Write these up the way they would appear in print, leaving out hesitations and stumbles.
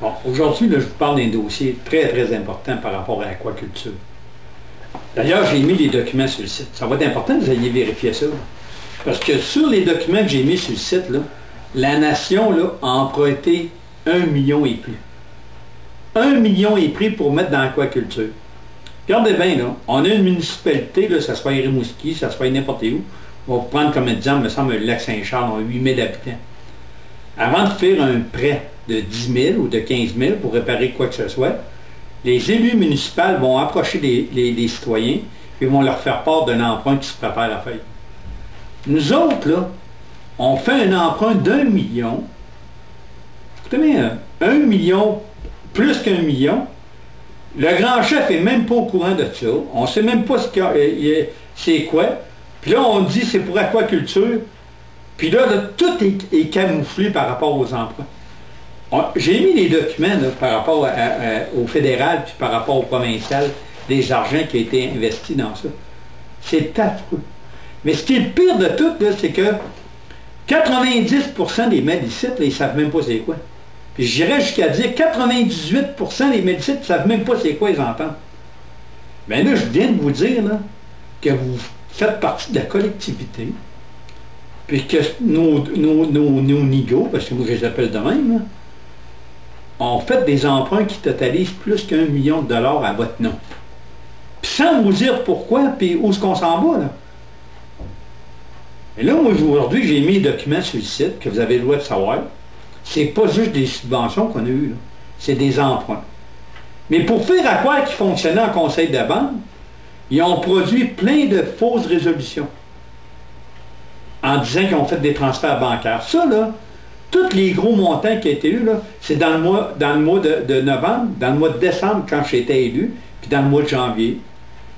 Bon, aujourd'hui, là, je vous parle d'un dossier très, très important par rapport à l'aquaculture. D'ailleurs, j'ai mis les documents sur le site. Ça va être important que vous ayez vérifié ça. Parce que sur les documents que j'ai mis sur le site, là, la Nation là, a emprunté 1 million et plus. 1 million et plus pour mettre dans l'aquaculture. Regardez bien, là, on a une municipalité, là, ça soit Rimouski, ça soit n'importe où. On va prendre comme exemple, me semble, le lac Saint-Charles, on a 8 000 habitants. Avant de faire un prêt de 10 000 ou de 15 000 pour réparer quoi que ce soit, les élus municipaux vont approcher les citoyens et vont leur faire part d'un emprunt qui se prépare à faire. Nous autres, là, on fait un emprunt d'1 million. Écoutez bien, 1 million, plus qu'1 million. Le grand chef n'est même pas au courant de ça. On ne sait même pas c'est quoi. Puis là, on dit c'est pour aquaculture. Puis là, tout est camouflé par rapport aux emprunts. J'ai mis les documents là, par rapport au fédéral puis par rapport au provincial, des argents qui ont été investis dans ça. C'est affreux. Mais ce qui est le pire de tout, c'est que 90% des mélicites, ils ne savent même pas c'est quoi. Puis j'irais jusqu'à dire 98% des mélicites ne savent même pas c'est quoi ils entendent. Bien là, je viens de vous dire là, que vous faites partie de la collectivité, puis que nos nigauds, parce que moi je les appelle de même, là, ont fait des emprunts qui totalisent plus qu'1 million de dollars à votre nom. Puis sans vous dire pourquoi, puis où est-ce qu'on s'en va, là. Et là, moi, aujourd'hui, j'ai mis les documents sur le site, que vous avez le droit de savoir. C'est pas juste des subventions qu'on a eues, là. C'est des emprunts. Mais pour faire à quoi qui fonctionnait en conseil de banque, ils ont produit plein de fausses résolutions. En disant qu'ils ont fait des transferts bancaires. Ça, là, tous les gros montants qui ont été eus, c'est dans le mois de novembre, dans le mois de décembre, quand j'étais élu, puis dans le mois de janvier.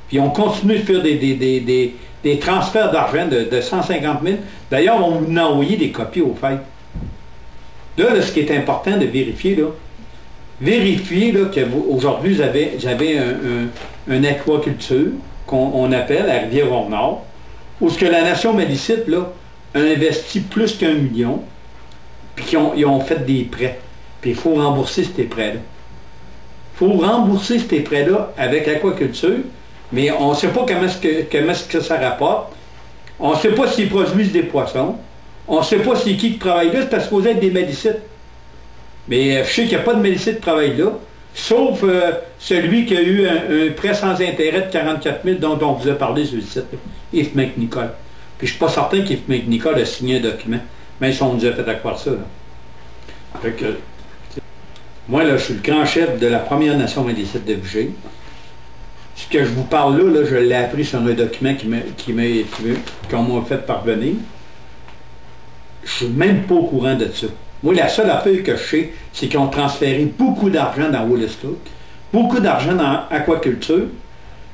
Puis on continue de faire des transferts d'argent de 150 000. D'ailleurs, on nous a envoyé des copies au fait. Là, ce qui est important de vérifier, là, vérifiez là, qu'aujourd'hui, vous avez un aquaculture qu'on appelle à Rivière-au-Nord, où ce que la Nation malicite là, a investi plus qu'1 million, puis ils ont fait des prêts. Puis il faut rembourser ces prêts-là. Il faut rembourser ces prêts-là avec aquaculture, mais on ne sait pas comment est-ce que ça rapporte. On ne sait pas s'ils produisent des poissons. On ne sait pas c'est qui travaille là. C'est supposé être des mélicites. Mais je sais qu'il n'y a pas de mélicite qui travaille là, sauf celui qui a eu un prêt sans intérêt de 44 000 dont on vous a parlé sur le site, Yves McNicol. Puis je ne suis pas certain qu'Yves McNicol a signé un document, même si on nous a fait accroire ça. Là. Fait que, moi, là, je suis le grand chef de la Première Nation Mélicite de Bugey. Ce que je vous parle là, je l'ai appris sur un document qu'on m'a fait parvenir. Je ne suis même pas au courant de ça. Moi, la seule affaire que je sais, c'est qu'ils ont transféré beaucoup d'argent dans Woolstock, beaucoup d'argent dans aquaculture,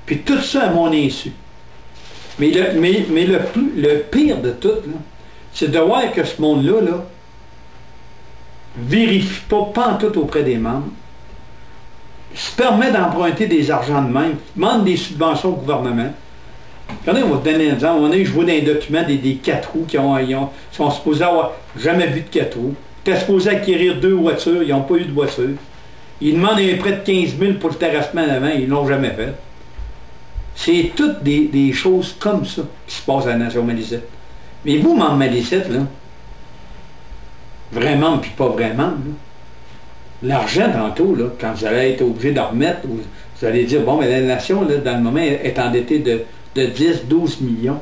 puis tout ça à mon insu. Mais le pire de tout, c'est de voir que ce monde-là, là, vérifie pas pantoute auprès des membres, se permet d'emprunter des argents de même, demande des subventions au gouvernement. Regardez, on va vous donner un exemple. Je vois dans les documents des 4 roues qui sont supposés avoir jamais vu de 4 roues. Ils étaient supposés acquérir 2 voitures, ils n'ont pas eu de voiture. Ils demandent un prêt de 15 000 pour le terrassement à l'avant, ils ne l'ont jamais fait. C'est toutes des choses comme ça qui se passent à la Nation malicite. Mais vous, membres malicite, là, vraiment, puis pas vraiment, l'argent, tantôt, là, quand vous allez être obligé de remettre, vous allez dire, bon, mais la Nation, là, dans le moment, est endettée de 10-12 millions.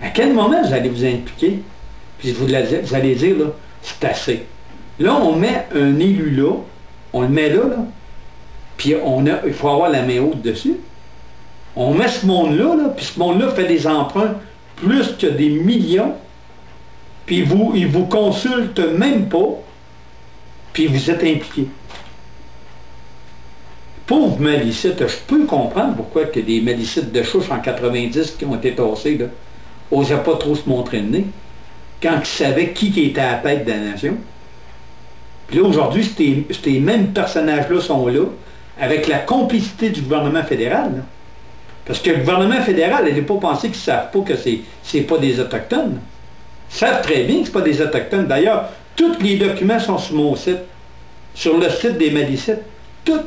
À quel moment vous allez vous impliquer? Puis vous allez dire, là, c'est assez. Là, on met un élu là, on le met là, puis il faut avoir la main haute dessus. On met ce monde-là, puis ce monde-là fait des emprunts plus que des millions, puis il vous consulte même pas, puis vous êtes impliqué. Pauvres mélicites, je peux comprendre pourquoi que des mélicites de chouche en 90 qui ont été tassés, n'osaient pas trop se montrer le nez, quand ils savaient qui était à la tête de la nation. Puis là, aujourd'hui, ces mêmes personnages-là sont là, avec la complicité du gouvernement fédéral. Là. Parce que le gouvernement fédéral, il n'est pas pensé qu'ils ne savent pas que c'est pas des Autochtones. Ils savent très bien que ce n'est pas des Autochtones. D'ailleurs, tous les documents sont sur mon site. sur le site des Malicites. Tout.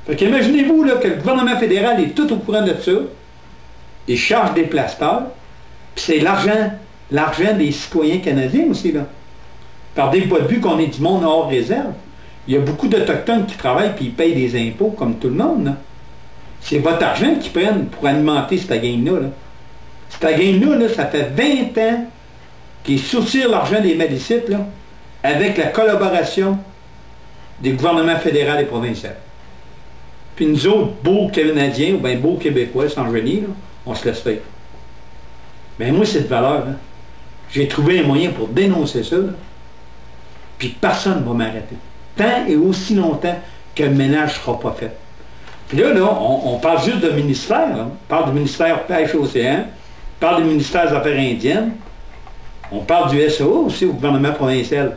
Fait qu'imaginez-vous là, que le gouvernement fédéral est tout au courant de ça. Il charge des plasteurs. Puis c'est l'argent des citoyens canadiens aussi, là. Pardez pas de vue qu'on est du monde hors réserve. Il y a beaucoup d'Autochtones qui travaillent puis ils payent des impôts comme tout le monde, là. C'est votre argent qu'ils prennent pour alimenter cette gang-là, là. Cette gang-là, là, ça fait 20 ans qu'ils sourcillent l'argent des Malicites, là, avec la collaboration des gouvernements fédéraux et provinciaux. Puis nous autres, beaux Canadiens, ou bien beaux Québécois, sans génie, là, on se laisse faire. Ben moi, c'est de valeur. Hein. J'ai trouvé un moyen pour dénoncer ça, là. Puis personne ne va m'arrêter. Tant et aussi longtemps que le ménage ne sera pas fait. Puis là, on parle juste de ministère. Là. On parle du ministère Pêche Océan, on parle du ministère des Affaires indiennes, on parle du SAO aussi au gouvernement provincial.